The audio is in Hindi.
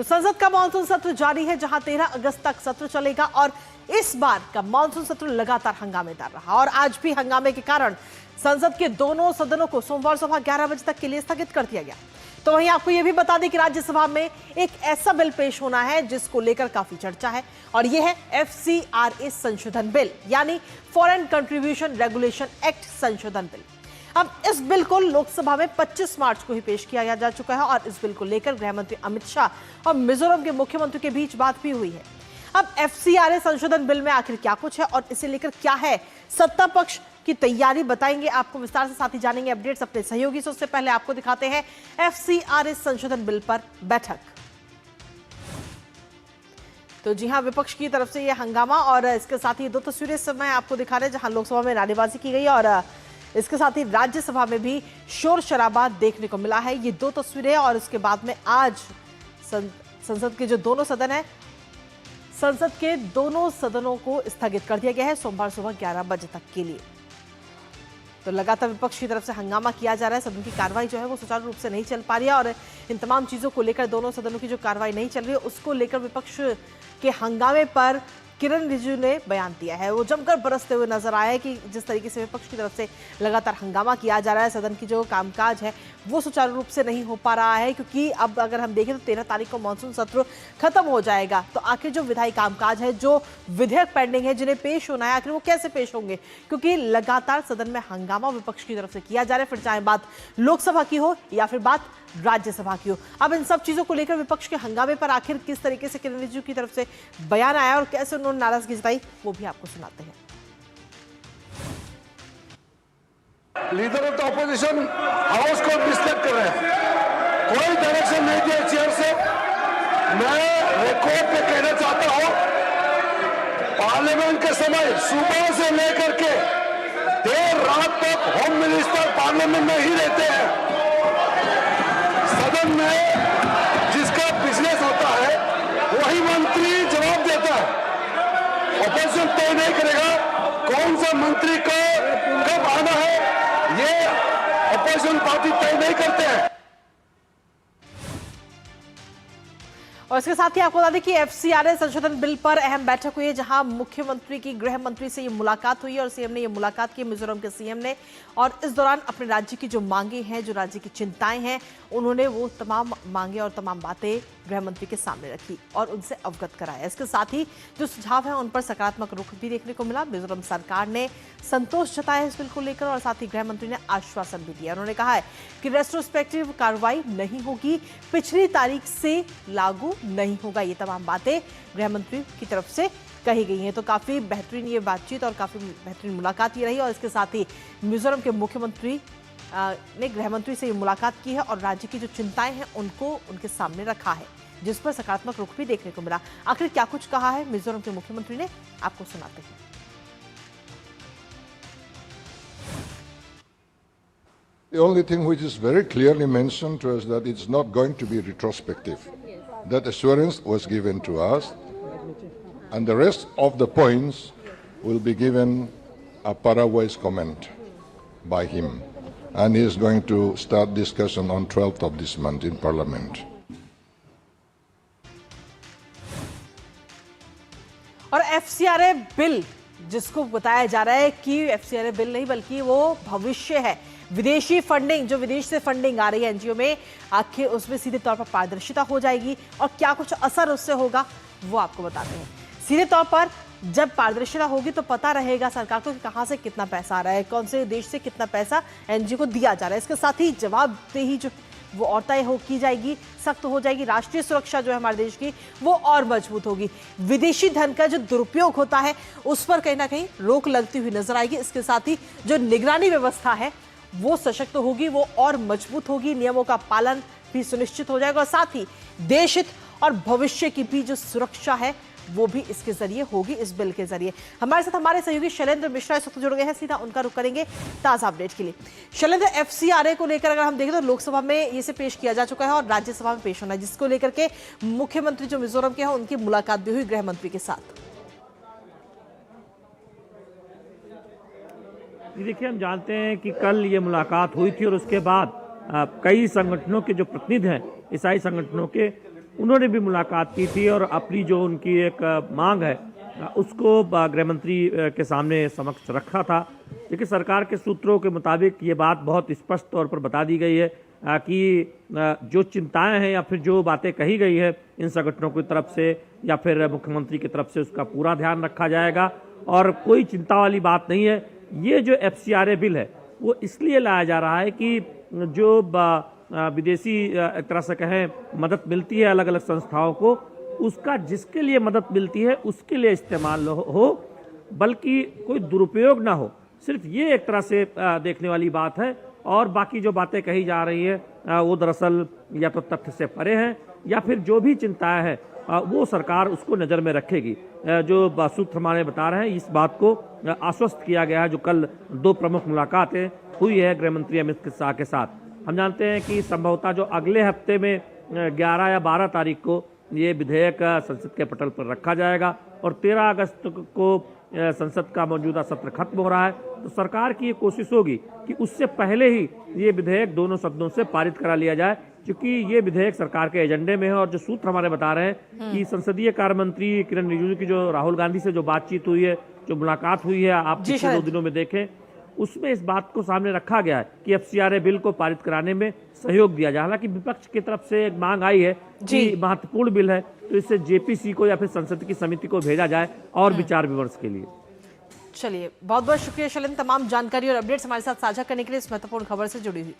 तो संसद का मानसून सत्र जारी है, जहां 13 अगस्त तक सत्र चलेगा और इस बार का मानसून सत्र लगातार हंगामेदार रहा और आज भी हंगामे के कारण संसद के दोनों सदनों को सोमवार सुबह 11 बजे तक के लिए स्थगित कर दिया गया। तो वहीं आपको यह भी बता दें कि राज्यसभा में एक ऐसा बिल पेश होना है जिसको लेकर काफी चर्चा है और यह है FCRA संशोधन बिल, यानी फॉरेन कंट्रीब्यूशन रेगुलेशन एक्ट संशोधन बिल। अब इस बिल को लोकसभा में 25 मार्च को ही पेश किया जा चुका है और इस बिल को लेकर गृह मंत्री अमित शाह और मिजोरम के मुख्यमंत्री के बीच बात भी हुई है। अब FCRA संशोधन बिल में आखिर क्या कुछ है और इसे लेकर क्या है सत्ता पक्ष की तैयारी, बताएंगे आपको विस्तार से, साथ ही जानेंगे अपडेट्स अपने सहयोगी से। उससे पहले आपको दिखाते हैं FCRA संशोधन बिल पर बैठक। तो जी हां, विपक्ष की तरफ से यह हंगामा और इसके साथ ही दो तस्वीरें इस समय आपको दिखा रहे हैं जहां लोकसभा में नारेबाजी की गई और इसके साथ ही राज्यसभा में भी शोर शराबा देखने को मिला है। ये दो तस्वीरें और इसके बाद में आज संसद के जो दोनों सदन है, संसद के दोनों सदनों को स्थगित कर दिया गया है सोमवार सुबह 11 बजे तक के लिए। तो लगातार विपक्ष की तरफ से हंगामा किया जा रहा है, सदन की कार्रवाई जो है वो सुचारू रूप से नहीं चल पा रही है और इन तमाम चीजों को लेकर, दोनों सदनों की जो कार्रवाई नहीं चल रही है उसको लेकर विपक्ष के हंगामे पर किरण रिजिजू ने बयान दिया है। वो जमकर बरसते हुए नजर आया है कि जिस तरीके से विपक्ष की तरफ से लगातार हंगामा किया जा रहा है, सदन की जो कामकाज है वो सुचारू रूप से नहीं हो पा रहा है, क्योंकि अब अगर हम देखें तो 13 तारीख को मानसून सत्र खत्म हो जाएगा। तो आखिर जो विधायी कामकाज है, जो विधेयक पेंडिंग है, जिन्हें पेश होना है, आखिर वो कैसे पेश होंगे, क्योंकि लगातार सदन में हंगामा विपक्ष की तरफ से किया जा रहा है, फिर चाहे बात लोकसभा की हो या फिर बात राज्यसभा की हो। अब इन सब चीजों को लेकर विपक्ष के हंगामे पर आखिर किस तरीके से किरण रिजिजू की तरफ से बयान आया और कैसे उन्होंने नाराजगी जताई, वो भी आपको सुनाते हैं। Leader of the opposition house को डिस्टर्ब कर रहे हैं, कोई डायरेक्शन नहीं दिया चेयर से। मैं रिकॉर्ड पे कहना चाहता हूं, पार्लियामेंट के समय सुबह से लेकर के देर रात तक होम मिनिस्टर पार्लियामेंट में ही रहते हैं। सदन में जिसका बिजनेस होता है वही मंत्री जवाब देता है। ऑपोजिशन तय नहीं करेगा कौन सा मंत्री को कब आना है, ये ऑपोजिशन पार्टी तय नहीं करते हैं। और इसके साथ ही आपको बता दें कि FCRA संशोधन बिल पर अहम बैठक हुई है, जहां मुख्यमंत्री की गृह मंत्री से ये मुलाकात हुई और सीएम ने ये मुलाकात की, मिजोरम के सीएम ने, और इस दौरान अपने राज्य की जो मांगे हैं, जो राज्य की चिंताएं हैं, उन्होंने वो तमाम मांगे और तमाम बातें गृह मंत्री के सामने रखी और उनसे अवगत कराया। इसके साथ ही जो सुझाव है उन पर सकारात्मक रुख भी देखने को मिला। मिजोरम सरकार ने संतोष जताया इस बिल को लेकर और साथ ही गृह मंत्री ने आश्वासन भी दिया। उन्होंने कहा है कि रेट्रोस्पेक्टिव कार्रवाई नहीं होगी, पिछली तारीख से लागू नहीं होगा। ये तमाम बातें गृह मंत्री की तरफ से कही गई हैं। तो काफी बेहतरीन ये बातचीत और काफी बेहतरीन मुलाकात ये रही और इसके साथ ही मिजोरम के मुख्यमंत्री ने गृह मंत्री से ये मुलाकात की है और राज्य की जो चिंताएं हैं उनको उनके सामने रखा है, जिस पर सकारात्मक रुख भी देखने को मिला। आखिर क्या कुछ कहा है मिजोरम के मुख्यमंत्री ने, आपको सुनाते हैं। The only thing which is very clearly mentioned to us that it's not going to be retrospective. That assurance was given to us, and the rest of the points will be given a para-wise comment by him, and he is going to start discussion on 12th of this month in Parliament. और FCRA बिल, जिसको बताया जा रहा है कि FCRA बिल नहीं बल्कि वो भविष्य है, विदेशी फंडिंग, जो विदेश से फंडिंग आ रही है एनजीओ में, आखिर उसमें सीधे तौर पर पारदर्शिता हो जाएगी और क्या कुछ असर उससे होगा वो आपको बताते हैं। सीधे तौर पर जब पारदर्शिता होगी तो पता रहेगा सरकार को कि कहां से कितना पैसा आ रहा है, कौन से देश से कितना पैसा एनजीओ को दिया जा रहा है। इसके साथ ही जवाबदेही जो वो और तय की जाएगी, सख्त हो जाएगी। राष्ट्रीय सुरक्षा जो है हमारे देश की वो और मजबूत होगी। विदेशी धन का जो दुरुपयोग होता है उस पर कहीं ना कहीं रोक लगती हुई नजर आएगी। इसके साथ ही जो निगरानी व्यवस्था है वो सशक्त होगी, वो और मजबूत होगी, नियमों का पालन भी सुनिश्चित हो जाएगा और साथ ही देश हित और भविष्य की भी जो सुरक्षा है वो भी इसके जरिए होगी, इस बिल के जरिए। हमारे साथ हमारे सहयोगी शैलेंद्र मिश्रा इस वक्त जुड़ गए हैं, सीधा उनका रुख करेंगे ताजा अपडेट के लिए। शैलेंद्र, FCRA को लेकर अगर हम देखें तो लोकसभा में इसे पेश किया जा चुका है और राज्यसभा में पेश होना है, जिसको लेकर के मुख्यमंत्री जो मिजोरम के हैं उनकी मुलाकात भी हुई गृह मंत्री के साथ। देखिए, हम जानते हैं कि कल ये मुलाकात हुई थी और उसके बाद कई संगठनों के जो प्रतिनिधि हैं, ईसाई संगठनों के, उन्होंने भी मुलाकात की थी और अपनी जो उनकी एक मांग है उसको गृह मंत्री के सामने समक्ष रखा था। लेकिन सरकार के सूत्रों के मुताबिक ये बात बहुत स्पष्ट तौर पर बता दी गई है कि जो चिंताएं हैं या फिर जो बातें कही गई है इन संगठनों की तरफ से या फिर मुख्यमंत्री की तरफ से उसका पूरा ध्यान रखा जाएगा और कोई चिंता वाली बात नहीं है। ये जो FCRA बिल है वो इसलिए लाया जा रहा है कि जो विदेशी एक तरह से कहें मदद मिलती है अलग अलग संस्थाओं को, उसका जिसके लिए मदद मिलती है उसके लिए इस्तेमाल हो, बल्कि कोई दुरुपयोग ना हो। सिर्फ ये एक तरह से देखने वाली बात है और बाकी जो बातें कही जा रही है वो दरअसल या तो तथ्य से परे हैं या फिर जो भी चिंताएं हैं वो सरकार उसको नज़र में रखेगी। जो सूत्र हमारे बता रहे हैं इस बात को आश्वस्त किया गया है। जो कल 2 प्रमुख मुलाकातें हुई है गृह मंत्री अमित शाह के साथ, हम जानते हैं कि संभवतः जो अगले हफ्ते में 11 या 12 तारीख को ये विधेयक संसद के पटल पर रखा जाएगा और 13 अगस्त को संसद का मौजूदा सत्र खत्म हो रहा है। तो सरकार की ये कोशिश होगी कि उससे पहले ही ये विधेयक दोनों सदनों से पारित करा लिया जाए, क्योंकि ये विधेयक सरकार के एजेंडे में है। और जो सूत्र हमारे बता रहे हैं कि संसदीय कार्य मंत्री किरण रिजिजू की जो राहुल गांधी से जो बातचीत हुई है, जो मुलाकात हुई है, आप पिछले 2 दिनों में देखें, उसमें इस बात को सामने रखा गया है कि FCRA बिल को पारित कराने में सहयोग दिया जाए। हालांकि विपक्ष की तरफ से एक मांग आई है कि महत्वपूर्ण बिल है तो इसे JPC को या फिर संसद की समिति को भेजा जाए और विचार विमर्श के लिए। चलिए, बहुत बहुत शुक्रिया शैलेंद्र, तमाम जानकारी और अपडेट्स हमारे साथ साझा करने के लिए इस महत्वपूर्ण खबर से जुड़ी हुई।